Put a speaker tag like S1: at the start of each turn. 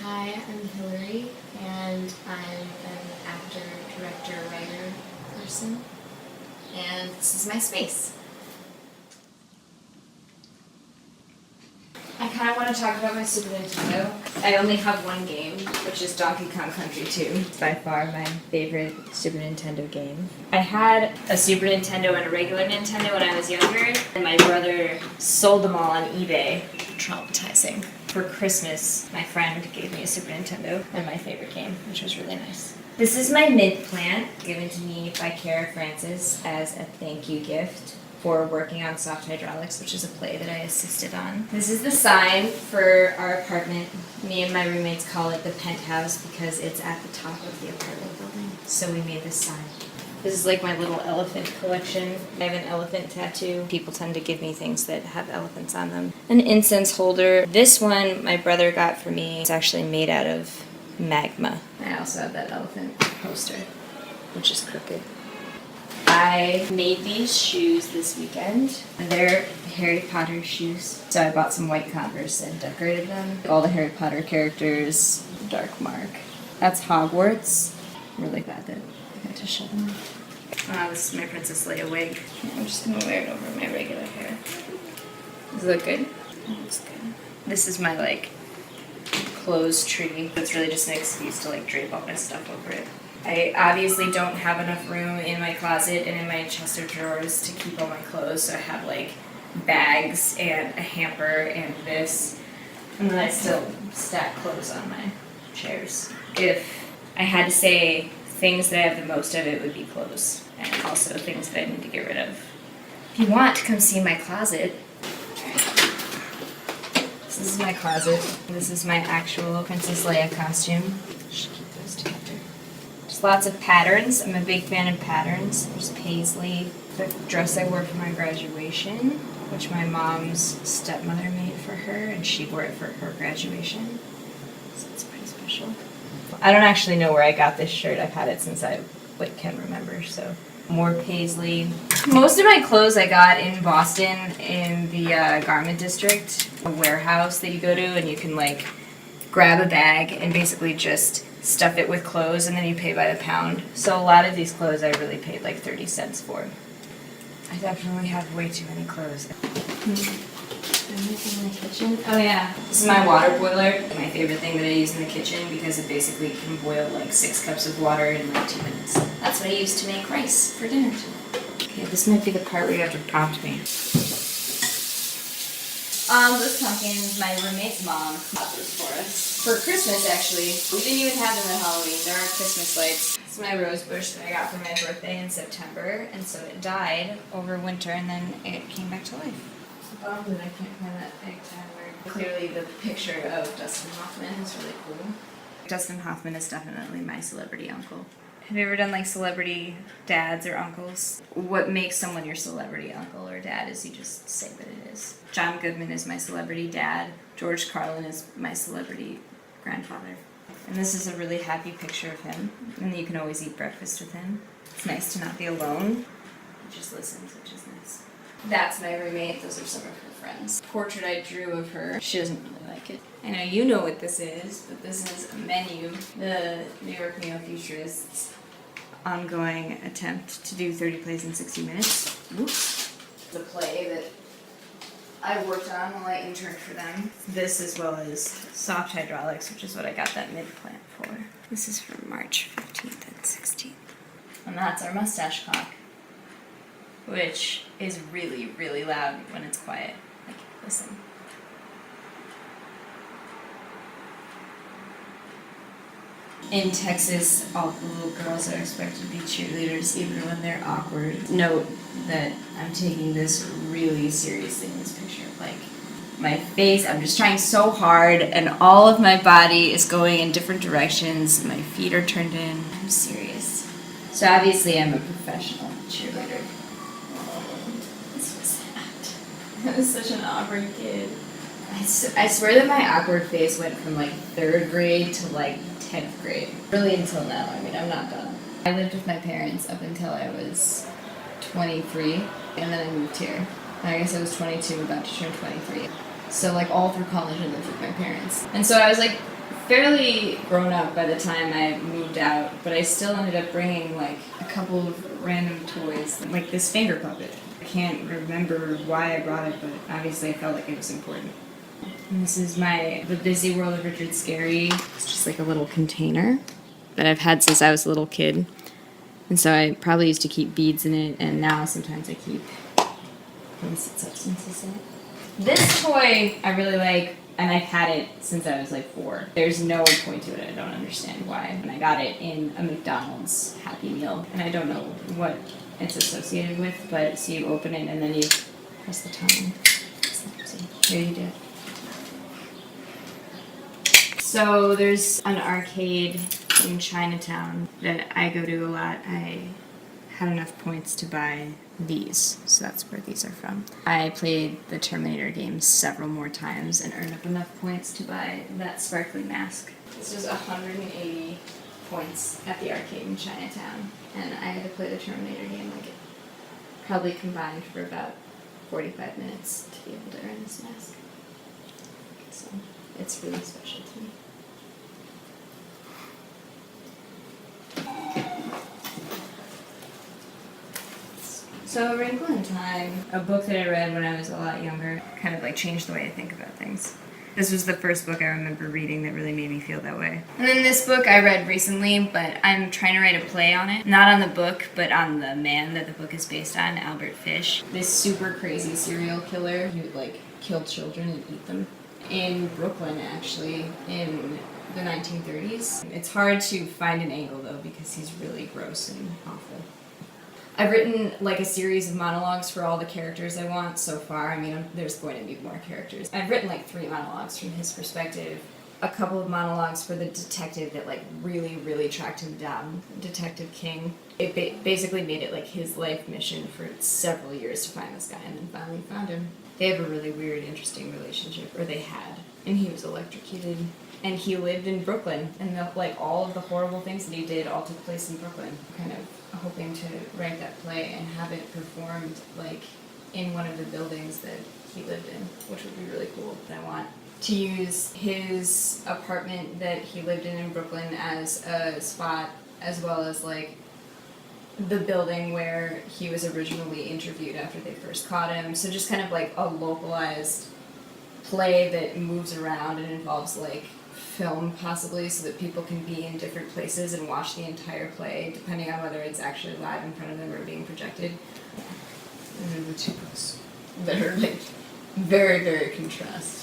S1: Hi, I'm Hilary, and I'm an actor, director, writer person, and this is my space. I kind of want to talk about my Super Nintendo. I only have one game, which is Donkey Kong Country 2. It's by far my favorite Super Nintendo game. I had a Super Nintendo and a regular Nintendo when I was younger, and my brother sold them all on eBay. Traumatizing. For Christmas, my friend gave me a Super Nintendo and my favorite game, which was really nice. This is my mint plant, given to me by Kara Francis as a thank you gift for working on Soft Hydraulics, which is a play that I assisted on. This is the sign for our apartment. Me and my roommates call it the penthouse because it's at the top of the apartment building. So we made this sign. This is like my little elephant collection. I have an elephant tattoo. People tend to give me things that have elephants on them. An incense holder. This one my brother got for me. It's actually made out of magma. I also have that elephant poster, which is crooked. I made these shoes this weekend. They're Harry Potter shoes. So I bought some white Converse and decorated them. All the Harry Potter characters. Dark Mark. That's Hogwarts. I'm really glad that I got to show them off. This is my Princess Leia wig. I'm just gonna wear it over my regular hair. Does it look good? It looks good. This is my clothes tree. It's really just an excuse to drape all my stuff over it. I obviously don't have enough room in my closet and in my chest of drawers to keep all my clothes, so I have bags and a hamper and this, and then I still stack clothes on my chairs. If I had to say things that I have the most of, it would be clothes, and also things that I need to get rid of. If you want to come see my closet, this is my closet. This is my actual Princess Leia costume. Should keep those together. There's lots of patterns. I'm a big fan of patterns. There's paisley. The dress I wore for my graduation, which my mom's stepmother made for her, and she wore it for her graduation. So it's pretty special. I don't actually know where I got this shirt. I've had it since I can remember, so. More paisley. Most of my clothes I got in Boston in the garment district, a warehouse that you go to, and you can grab a bag and basically just stuff it with clothes, and then you pay by the pound. So a lot of these clothes I really paid 30 cents for. I definitely have way too many clothes. Anything in the kitchen? Oh yeah, this is my water boiler. My favorite thing that I use in the kitchen because it basically can boil 6 cups of water in 2 minutes. That's what I use to make rice for dinner tonight. Okay, this might be the part where you have to prompt me. Those pumpkins, my roommate's mom got those for us. For Christmas, actually. We didn't even have them at Halloween. There are Christmas lights. It's my rose bush that I got for my birthday in September, and so it died over winter, and then it came back to life. Bummed that I can't find that big Tyler. Clearly the picture of Dustin Hoffman is really cool. Dustin Hoffman is definitely my celebrity uncle. Have you ever done celebrity dads or uncles? What makes someone your celebrity uncle or dad is you just say what it is. John Goodman is my celebrity dad. George Carlin is my celebrity grandfather. And this is a really happy picture of him. And you can always eat breakfast with him. It's nice to not be alone. He just listens, which is nice. That's my roommate. Those are some of her friends. Portrait I drew of her. She doesn't really like it. I know you know what this is, but this is a menu. The New York Neo-Futurists' ongoing attempt to do 30 plays in 60 minutes. Whoops. The play that I worked on while I interned for them. This as well as Soft Hydraulics, which is what I got that mid-plant for. This is from March 15th and 16th. And that's our mustache clock, which is really, really loud when it's quiet. Listen. In Texas, all the little girls are expected to be cheerleaders even when they're awkward. Note that I'm taking this really seriously in this picture. My face, I'm just trying so hard, and all of my body is going in different directions. My feet are turned in. I'm serious. So obviously I'm a professional cheerleader. This was that. I was such an awkward kid. I swear that my awkward face went from 3rd grade to 10th grade. Really until now. I mean, I'm not done. I lived with my parents up until I was 23, and then I moved here. I guess I was 22, about to turn 23. So all through college I lived with my parents. And so I was fairly grown up by the time I moved out, but I still ended up bringing like a couple of random toys, like this finger puppet. I can't remember why I brought it, but obviously I felt like it was important. And this is The Busy World of Richard Scarry. It's just like a little container that I've had since I was a little kid. And so I probably used to keep beads in it, and now sometimes I keep illicit substances in it. This toy I really like, and I've had it since I was like 4. There's no point to it. I don't understand why. And I got it in a McDonald's Happy Meal, and I don't know what it's associated with, but so you open it and then you press the tongue. Here you do it. So there's an arcade in Chinatown that I go to a lot. I had enough points to buy these, so that's where these are from. I played the Terminator games several more times and earned up enough points to buy that sparkly mask. This was 180 points at the arcade in Chinatown, and I had to play the Terminator game like it probably combined for about 45 minutes to be able to earn this mask. So it's really special to me. So, Wrinkle in Time, a book that I read when I was a lot younger, kind of like changed the way I think about things. This was the first book I remember reading that really made me feel that way. And then this book I read recently, but I'm trying to write a play on it. Not on the book, but on the man that the book is based on, Albert Fish. This super crazy serial killer who would like kill children and eat them. In Brooklyn, actually, in the 1930s. It's hard to find an angle though because he's really gross and awful. I've written like a series of monologues for all the characters I want so far. I mean, there's going to be more characters. I've written like 3 monologues from his perspective, a couple of monologues for the detective that like really tracked him down, Detective King. It basically made it like his life mission for several years to find this guy, and then finally found him. They have a really weird, interesting relationship, or they had, and he was electrocuted. And he lived in Brooklyn, and like all of the horrible things that he did all took place in Brooklyn. Kind of hoping to write that play and have it performed like in one of the buildings that he lived in, which would be really cool. I want to use his apartment that he lived in Brooklyn as a spot, as well as like the building where he was originally interviewed after they first caught him. So just kind of like a localized play that moves around and involves like film possibly, so that people can be in different places and watch the entire play depending on whether it's actually live in front of them or being projected. And then the 2 books that are like very contrast.